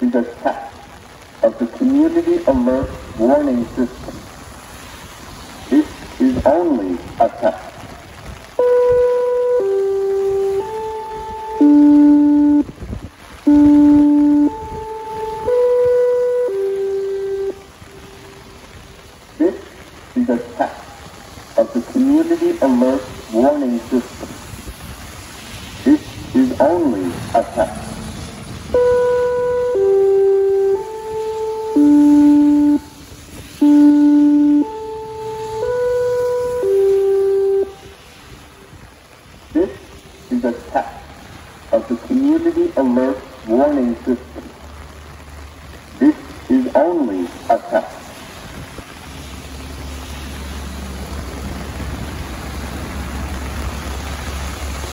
is a test of the Community Alert Warning System. This is only a test. This is a test of the Community Alert Warning System. This is only a test. This is a test of the Community Alert Warning System. This is only a test.